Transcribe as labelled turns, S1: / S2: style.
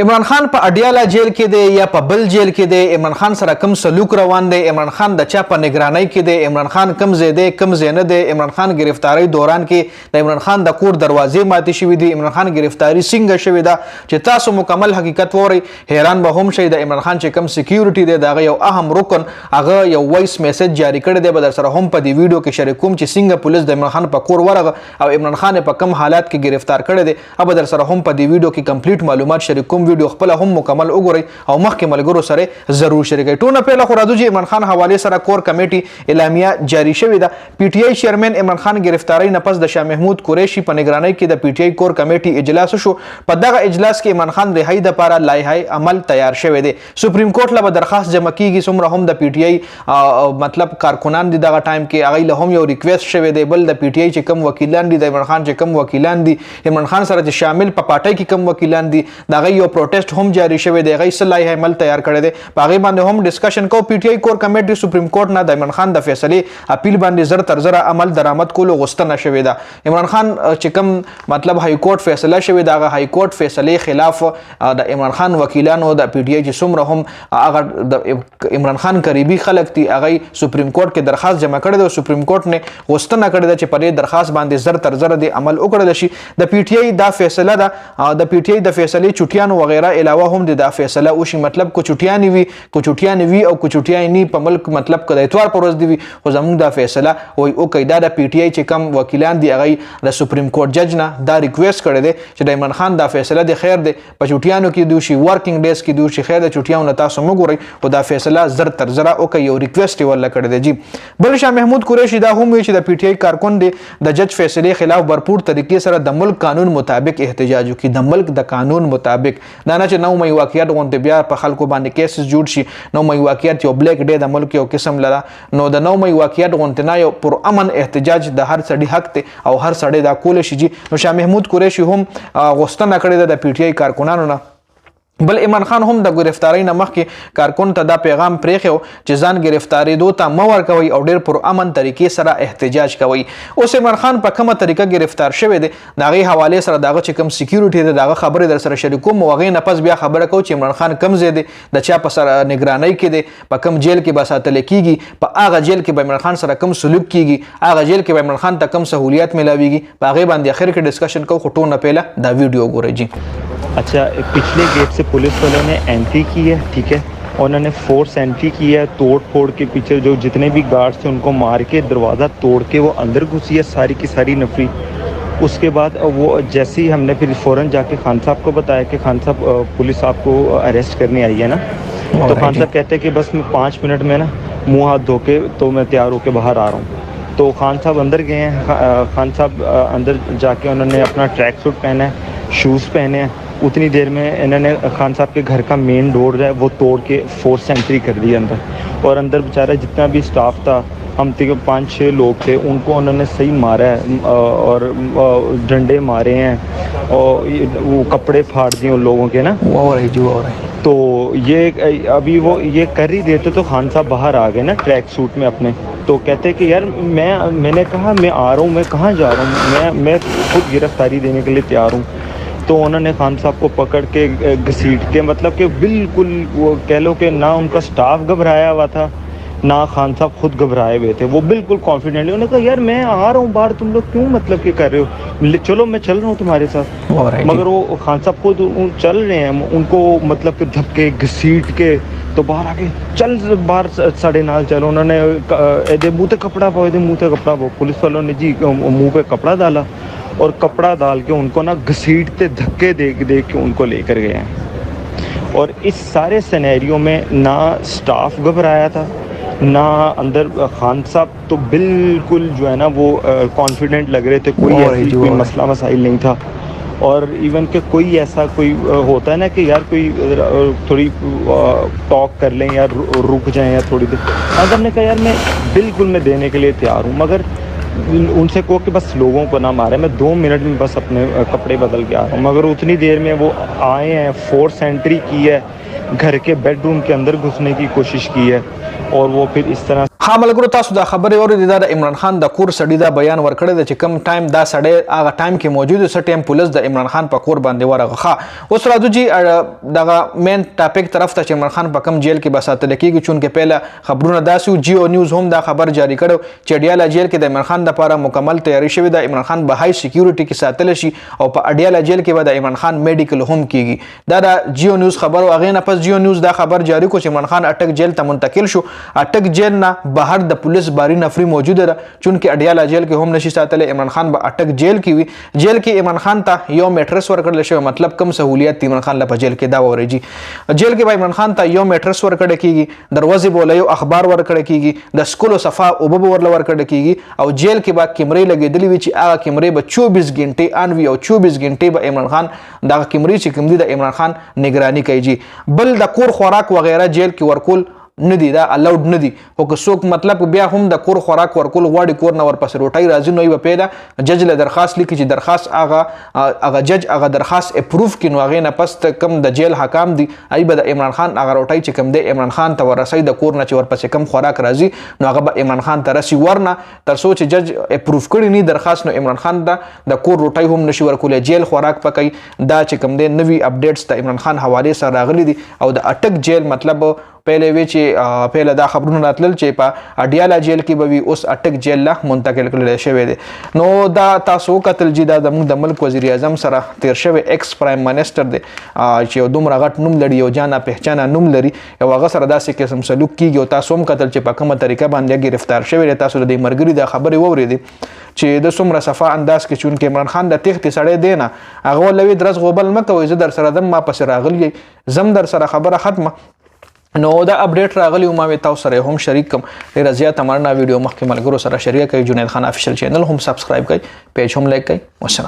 S1: इमरान खान په اډیاله جیل کې دی یا په بل جیل کې دی، عمران خان سره کم سلوک روان دی، عمران خان د چا په نگرانی کې دی، عمران خان کم ځای دی کم ځای نه دی، عمران خان گرفتاری دوران کې د عمران خان د کور دروازې ماتې شوې دي، عمران خان گرفتاری څنګه شوې ده چې تاسو مکمل حقیقت وورئ حیران به هم شئ. د عمران خان چې کم سکیورټي دی د هغه یو اهم رکن هغه یو وایس میسج جاری کړی دی، به در سره هم په دې ویډیو کې شریک کوم چې څنګه پولیس د عمران خان په کور ورغه او عمران خان په کم حالات کې گرفتار کړی دی. به در سره هم په دې ویډیو کې کمپلیټ معلومات شریک کوم، ویډیو خپل هم مکمل وګورئ او مخکې ملګرو سره ضرور شریکئ. ټول پیله خو راځو چې عمران خان حواله سره کور کمیټي اعلامیه جاری شوې ده. پی ټی آی چیرمن عمران خان گرفتاری نه پس د شاه محمود قریشي په نگرانی کې د پی ټی آی کور کمیټي اجلاس شو. په دغه اجلاس کې عمران خان رهایی د لپاره لایحه عمل تیار شوی دی. سپریم کورټ له درخواست جمع کیږي، څومره هم د پی ټی آی مطلب کارکونان دي دغه ټایم کې هغه له هم یو ریکویسټ شوی دی. بل د پی ټی آی چې کم وکیلان دي د عمران خان چې کم وکیلان دي عمران خان سره چې شامل په پارټۍ کې کم وکیلان دي دغه یو پروټیسټ هم جاری شوی دی، غي صلاحي عمل تیار کړی دی. په هغه باندې هم ډسکشن کو. پی ټی آی کور کمیټي سپریم کورټ نه د عمران خان د فیصله اپیل باندې زر تر زر عمل درآمد کولو غوښتنه شوې ده. عمران خان چې کوم مطلب های کورټ فیصله شوې ده هغه های کورټ فیصله خلاف د عمران خان وکیلانو د پی ټی آی چې څومره هم هغه د عمران خان قریبي خلک دي هغه سپریم کورټ کې درخواست جمع کړی دی. سپریم کورټ نه غوښتنه کړې ده چې په دې درخواست باندې زر تر زر د عمل وکړل شي. د پی ټی آی دا فیصله ده د پی ټی آی د فیصله چټیانو وغیرہ علاوه هم د فیصله وشي، مطلب کو چټیان وي او کو چټیان ني په ملک مطلب کله اتوار پر ورځ دی خو زموږ د فیصله او قاعده د پی ټی آی چې کم وکیلان دي هغه د سپریم کورټ جج نه دا ریکویسټ کړی دی چې د عمران خان د فیصله د خیر دی په چټیانو کې دوشي ورکینګ ډیز کې دوشي خیر د چټیانو تاسو مګورئ او د فیصله زر تر زر او یو ریکویسټ ورل کړی دی. جی بل شاه محمود قریشي دا هم وی چې د پی ټی آی کارکون دی د جج فیصله خلاف برپور طریقې سره د ملک قانون مطابق احتجاج وکړي، د ملک د قانون مطابق نه چې نو مې واقعیت غونډه بیا په خلکو باندې کیسز جوړ شي. نو مې واقعیت یو بلیک ډے د ملک یو قسم لرا نو د نو مې واقعیت غونډه نه یو پر امن احتجاج د هر سړي حق ته او هر سړي دا کول شي. جی نو شاه محمود قریشي هم غوښتنه کړې ده د پی ټی آی کارکونانو نه. بل عمران خان هم د گرفتاری نه مخکې کارکون ته دا پیغام پریخو چې ځان گرفتاری دو ته مور کوي او ډیر پر امن طریقې سره احتجاج کوي. اوس عمران خان په کومه طریقه گرفتار شوی دی دغه حواله سره دغه چې کم سکیورټي دی دغه خبره در سره شریکوم او غي نه پس بیا خبره کو چې عمران خان کم زیاده د چا په سره نگرانی کې دی په کم جیل کې بساتل کیږي په هغه جیل کې به عمران خان سره کم سلوک کیږي هغه جیل کې به عمران خان ته کم سہولیات ملاويږي په هغه باندې اخر کې ډسکشن کو خټو نه پهلا دا ویډیو ګورئ. جی
S2: अच्छा, पिछले गेट से पुलिस वालों ने एंट्री की है, ठीक है, और उन्होंने फोर्स एंट्री की है, तोड़ फोड़ के पीछे जो जितने भी गार्ड्स थे उनको मार के दरवाज़ा तोड़ के वो अंदर घुसी है सारी की सारी नफरी. उसके बाद वो जैसे ही हमने फिर फ़ौरन जाके खान साहब को बताया कि खान साहब पुलिस आपको अरेस्ट करने आई है ना, तो खान साहब कहते हैं कि बस मैं 5 मिनट में ना मुँह हाथ धो के तो मैं तैयार होके बाहर आ रहा हूँ. तो खान साहब अंदर गए हैं. खान साहब अंदर जाके उन्होंने अपना ट्रैक सूट पहना है, शूज़ पहने हैं. उतनी देर में इन्होंने खान साहब के घर का मेन डोर है वो तोड़ के फोर्स एंट्री कर दी अंदर. और अंदर बेचारा जितना भी स्टाफ था हम 5-6 लोग थे उनको उन्होंने सही मारा है और डंडे मारे हैं और वो कपड़े फाड़ दिए उन लोगों के ना. तो ये अभी वो ये कर ही देते तो खान साहब बाहर आ गए ना ट्रैक सूट में अपने. तो कहते कि यार मैंने कहा मैं आ रहा हूँ, मैं कहाँ जा रहा हूँ, मैं खुद गिरफ्तारी देने के लिए तैयार हूँ. तो उन्होंने खान साहब को पकड़ के घसीट के मतलब कि बिल्कुल वो कह लो कि ना उनका स्टाफ घबराया हुआ था ना खान साहब खुद घबराए हुए थे. वो बिल्कुल कॉन्फिडेंटली उन्होंने कहा यार मैं आ रहा हूँ बाहर, तुम लोग क्यों मतलब कि कर रहे हो, चलो मैं चल रहा हूँ तुम्हारे साथ. मगर वो खान साहब खुद चल रहे हैं, उनको मतलब कि धक्के घसीट के तो बाहर आके चल बाहर साढ़े नाल चलो. उन्होंने मुँह पे कपड़ा पाओ पुलिस वालों ने जी मुँह पे कपड़ा डाला और कपड़ा डाल के उनको ना घसीटते धक्के दे के उनको लेकर गए हैं. और इस सारे सिनेरियो में ना स्टाफ घबराया था ना अंदर खान साहब तो बिल्कुल जो है ना वो कॉन्फिडेंट लग रहे थे, कोई मसला मसाइल नहीं था. और इवन के कोई ऐसा कोई होता है ना कि यार कोई थोड़ी टॉक कर लें या रुक जाएं या थोड़ी देर. आज हमने कहा यार मैं बिल्कुल मैं देने के लिए तैयार हूँ, मगर उनसे कहो कि बस लोगों को ना मारे, मैं 2 मिनट में बस अपने कपड़े बदल के आ रहा हूँ. मगर उतनी देर में वो आए हैं, फोर्स एंट्री की है, घर के बेडरूम के अंदर घुसने की कोशिश की है और वो फिर इस तरह
S1: خاملګرو تاسو دا خبره اورېدې دا د عمران خان د کور سړی دا بیان ورکړی دی چې کم ټایم دا سړی هغه ټایم کې موجود و ټایم پولیس د عمران خان په کور باندې ورغه. اوس راځو جی دغه مین ټاپک طرف ته چې عمران خان په کم جیل کې به ساتل کېږي چونکې پهله خبرونه داسې وو. جیو نیوز هم دا خبر جاری کړو چې اډیاله جیل کې د عمران خان لپاره مکمل تیاری شوې ده. عمران خان به های سکیورټي کې ساتل شي او په اډیاله جیل کې به د عمران خان میډیکل هم کېږي. دا د جیو نیوز خبر او هغې نه پس جیو نیوز دا خبر جاری کړو چې عمران خان اټک جیل ته منتقل شو. اټک جیل نه بهر د پولیس باری نفری موجوده ده چونکې اډیاله جیل کې هم نشي ساتلی. عمران خان به اټک جیل کې وي. جیل کې عمران خان ته یو میټرس ورکړل شوی مطلب کم سہولیت عمران خان له په جیل کې دا وورېږي. جیل کې به عمران خان ته یو میټرس ورکړل کېږي. دروازې به له یو اخبار ورکړل کېږي. د سکولو صفا اوبه به ورله ورکړل کېږي او جیل کې به کیمرې لګېدلې وي چې هغه کیمرې به 24 غنټې آن وي او 24 غنټې به عمران خان دغه کیمرې چې کوم دي د عمران خان نگرانی کوي. بل د کور خوراک وغیرہ جیل کې ورکول ندی دا الاود ندی خو که څوک مطلب بیا هم د کور خوراک ورکول غواړي کور نه ورپسې روټۍ راځي نو یې به پیدا جج له درخواست لیکي چې درخواست هغه جج هغه درخواست اپروف کړي نو هغې نه پس کم د جیل حکام دي ای به د عمران خان هغه روټۍ چې کم دی عمران خان ته ورسوي د کور نه چې ورپسې کم خوراک راځي نو هغه به عمران خان ته رسي ورنه تر څو چې جج اپروف کړي نه درخواست نو عمران خان د کور روټۍ هم نشي ورکولی. جیل خوراک پکې دا چې کم دی نوي اپډیټس د عمران خان حوالې سره راغلي دي او د اټک جیل مطلب پهله وی چې پهله دا خبرونه راتلل چې په اډیاله جیل کې به وي اوس اټک جیل له منتقل کړل شوی دی. نو دا تاسو کتل چې دا زموږ د ملک وزیر اعظم سره تیر شوی ایکس پرایم منسٹر دی چې یو دومره غټ نوم لري یو جانا پہچانا نوم لري یو هغه سره داسې قسم سلوک کیږي او تاسو هم کتل چې په کومه طریقه باندې گرفتار شوی دی. تاسو د مرګري د خبرې واورېدې چې د څومره صفا انداز کې چونکې عمران خان د تېښتې سړی دی نه هغه ولوي درز غوبل مه کوئ زه در سره دم ما پسې راغلی زم در سره خبره ختمه. نو دا اپډیټ راغلی ما وی تاسو سره هم شریک کوم. ډیره زیاته مرنه ویډیو مخکې ملګرو سره شریک کړئ. جنید خان افیشل چینل هم سبسکرایب کړئ پیج هم لایک کړئ. والسلام.